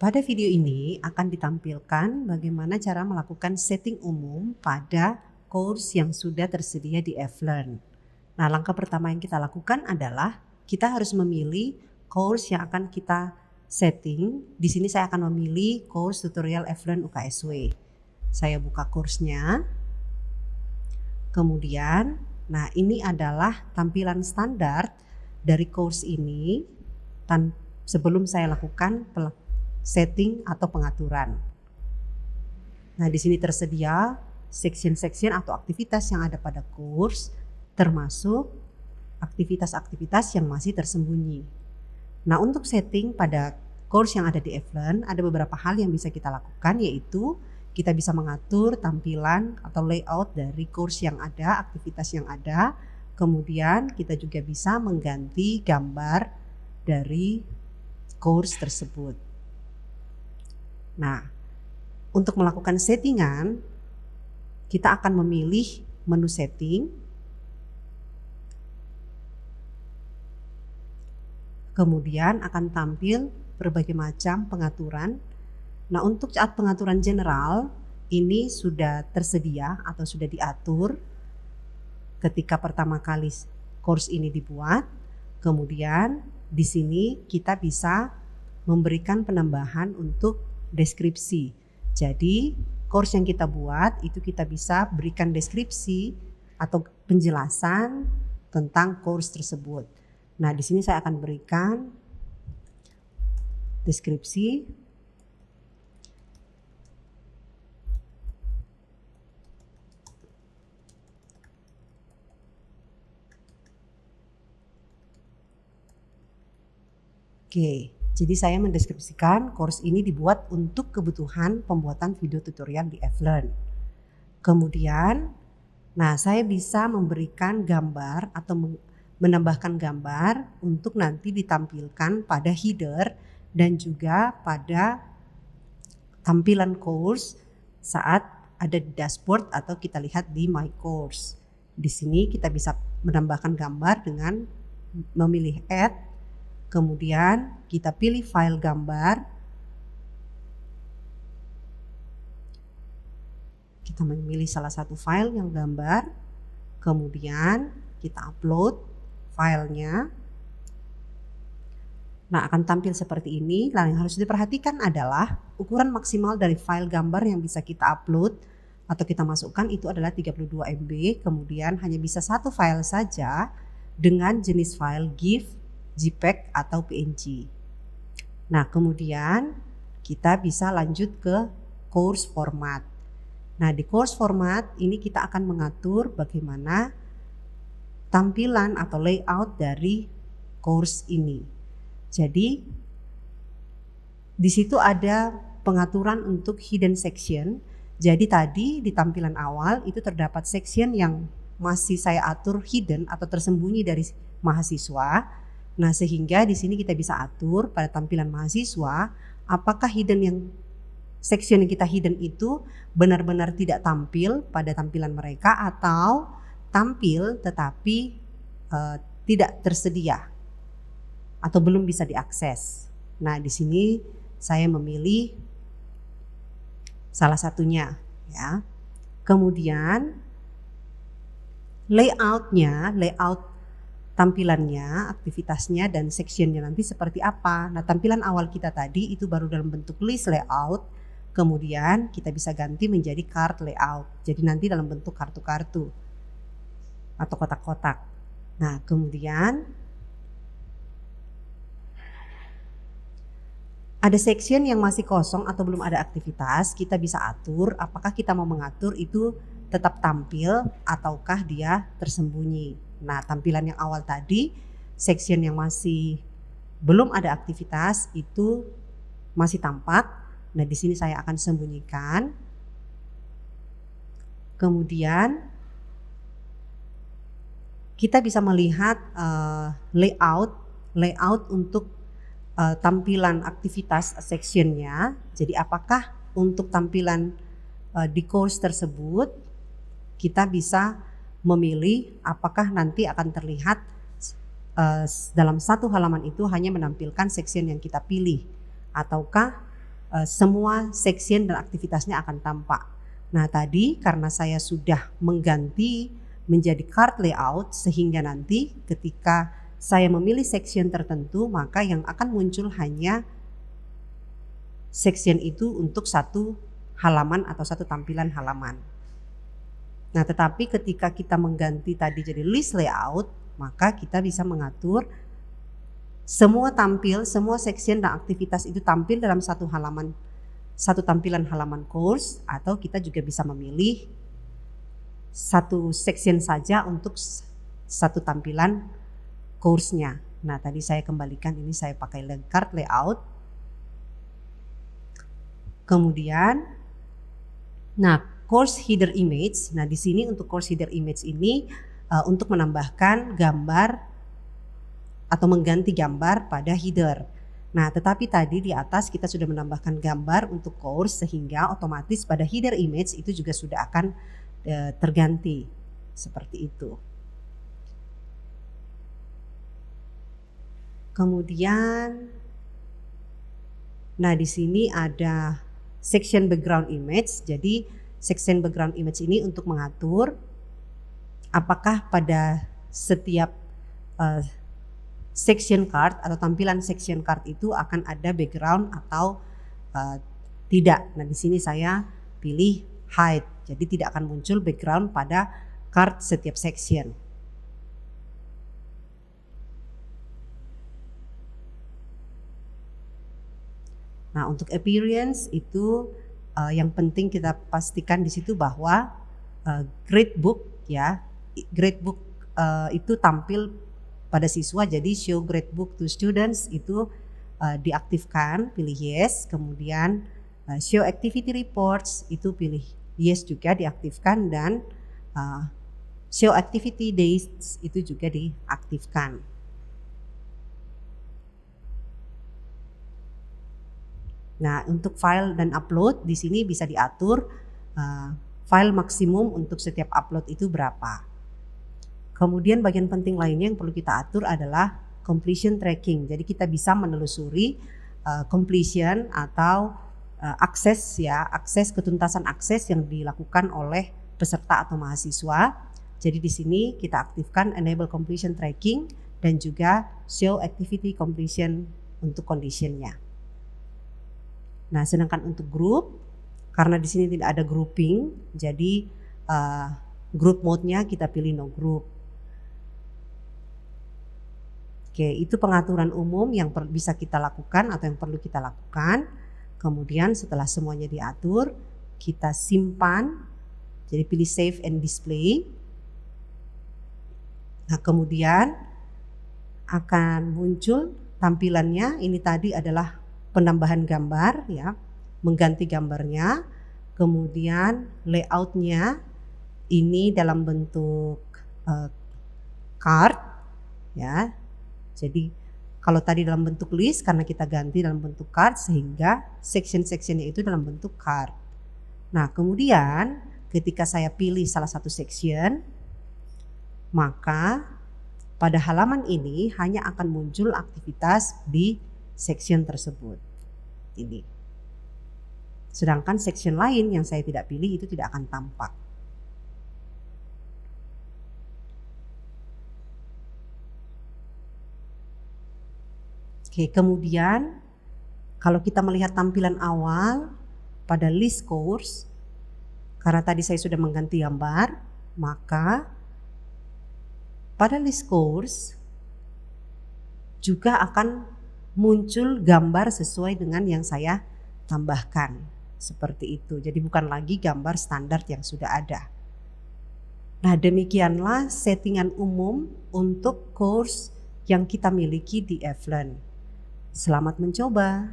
Pada video ini akan ditampilkan bagaimana cara melakukan setting umum pada course yang sudah tersedia di Flearn. Nah, langkah pertama yang kita lakukan adalah kita harus memilih course yang akan kita setting. Di sini saya akan memilih course tutorial Flearn UKSW. Saya buka course-nya. Kemudian, nah ini adalah tampilan standar dari course ini sebelum saya lakukan setting atau pengaturan. Nah, di sini tersedia section-section atau aktivitas yang ada pada course, termasuk aktivitas-aktivitas yang masih tersembunyi. Nah, untuk setting pada course yang ada di Flearn, ada beberapa hal yang bisa kita lakukan, yaitu kita bisa mengatur tampilan atau layout dari course yang ada, aktivitas yang ada. Kemudian kita juga bisa mengganti gambar dari course tersebut. Nah, untuk melakukan settingan, kita akan memilih menu setting. Kemudian akan tampil berbagai macam pengaturan. Nah, untuk saat pengaturan general, ini sudah tersedia atau sudah diatur ketika pertama kali course ini dibuat. Kemudian di sini kita bisa memberikan penambahan untuk deskripsi. Jadi course yang kita buat itu kita bisa berikan deskripsi atau penjelasan tentang course tersebut. Nah, di sini saya akan berikan deskripsi. Oke. Jadi saya mendeskripsikan course ini dibuat untuk kebutuhan pembuatan video tutorial di Flearn. Kemudian, nah saya bisa memberikan gambar atau menambahkan gambar untuk nanti ditampilkan pada header dan juga pada tampilan course saat ada di dashboard atau kita lihat di My Course. Di sini kita bisa menambahkan gambar dengan memilih Add. Kemudian kita pilih file gambar. Kita memilih salah satu file yang gambar. Kemudian kita upload filenya. Nah, akan tampil seperti ini. Nah, yang harus diperhatikan adalah ukuran maksimal dari file gambar yang bisa kita upload atau kita masukkan itu adalah 32 MB. Kemudian hanya bisa satu file saja dengan jenis file GIF, JPEG atau PNG. Nah, kemudian kita bisa lanjut ke course format. Nah, di course format ini kita akan mengatur bagaimana tampilan atau layout dari course ini. Jadi di situ ada pengaturan untuk hidden section. Jadi tadi di tampilan awal itu terdapat section yang masih saya atur hidden atau tersembunyi dari mahasiswa. Nah, sehingga di sini kita bisa atur pada tampilan mahasiswa apakah section yang kita hidden itu benar-benar tidak tampil pada tampilan mereka atau tampil tetapi tidak tersedia atau belum bisa diakses. Nah, di sini saya memilih salah satunya ya. Kemudian layout tampilannya, aktivitasnya, dan sectionnya nanti seperti apa. Nah, tampilan awal kita tadi itu baru dalam bentuk list layout, kemudian kita bisa ganti menjadi card layout. Jadi nanti dalam bentuk kartu-kartu atau kotak-kotak. Nah, kemudian ada section yang masih kosong atau belum ada aktivitas, kita bisa atur apakah kita mau mengatur itu tetap tampil ataukah dia tersembunyi. Nah, tampilan yang awal tadi, section yang masih belum ada aktivitas itu masih tampak. Nah, di sini saya akan sembunyikan. Kemudian kita bisa melihat layout untuk tampilan aktivitas sectionnya. Jadi apakah untuk tampilan di course tersebut kita bisa memilih apakah nanti akan terlihat dalam satu halaman itu hanya menampilkan section yang kita pilih ataukah semua section dan aktivitasnya akan tampak. Nah tadi karena saya sudah mengganti menjadi card layout, sehingga nanti ketika saya memilih section tertentu, maka yang akan muncul hanya section itu untuk satu halaman atau satu tampilan halaman. Nah tetapi ketika kita mengganti tadi jadi list layout, maka kita bisa mengatur semua section dan aktivitas itu tampil dalam satu tampilan halaman course, atau kita juga bisa memilih satu section saja untuk satu tampilan course-nya. Nah tadi saya kembalikan, ini saya pakai card layout. Kemudian, nah course header image. Nah di sini untuk course header image ini untuk menambahkan gambar atau mengganti gambar pada header. Nah tetapi tadi di atas kita sudah menambahkan gambar untuk course, sehingga otomatis pada header image itu juga sudah akan terganti seperti itu. Kemudian, nah di sini ada section background image. Jadi section background image ini untuk mengatur apakah pada setiap section card atau tampilan section card itu akan ada background atau tidak. Nah di sini saya pilih hide, jadi tidak akan muncul background pada card setiap section. Nah untuk appearance itu yang penting kita pastikan di situ bahwa gradebook ya, gradebook itu tampil pada siswa, jadi show gradebook to students itu diaktifkan, pilih yes. Kemudian show activity reports itu pilih yes juga, diaktifkan. Dan show activity dates itu juga diaktifkan. Nah untuk file dan upload di sini bisa diatur file maksimum untuk setiap upload itu berapa. Kemudian bagian penting lainnya yang perlu kita atur adalah completion tracking. Jadi kita bisa menelusuri completion atau akses ketuntasan akses yang dilakukan oleh peserta atau mahasiswa. Jadi di sini kita aktifkan enable completion tracking dan juga show activity completion untuk conditionnya. Nah, sedangkan untuk grup, karena di sini tidak ada grouping, jadi group mode-nya kita pilih no group. Oke, itu pengaturan umum yang bisa kita lakukan atau yang perlu kita lakukan. Kemudian setelah semuanya diatur, kita simpan. Jadi pilih save and display. Nah, kemudian akan muncul tampilannya. Ini tadi adalah penambahan gambar ya, mengganti gambarnya, kemudian layoutnya ini dalam bentuk card ya. Jadi kalau tadi dalam bentuk list, karena kita ganti dalam bentuk card sehingga section-sectionnya itu dalam bentuk card. Nah kemudian ketika saya pilih salah satu section, maka pada halaman ini hanya akan muncul aktivitas di section tersebut ini. Sedangkan section lain yang saya tidak pilih itu tidak akan tampak. Oke, kemudian kalau kita melihat tampilan awal pada list course, karena tadi saya sudah mengganti gambar, maka pada list course juga akan muncul gambar sesuai dengan yang saya tambahkan. Seperti itu. Jadi bukan lagi gambar standar yang sudah ada. Nah demikianlah settingan umum untuk course yang kita miliki di Flearn. Selamat mencoba.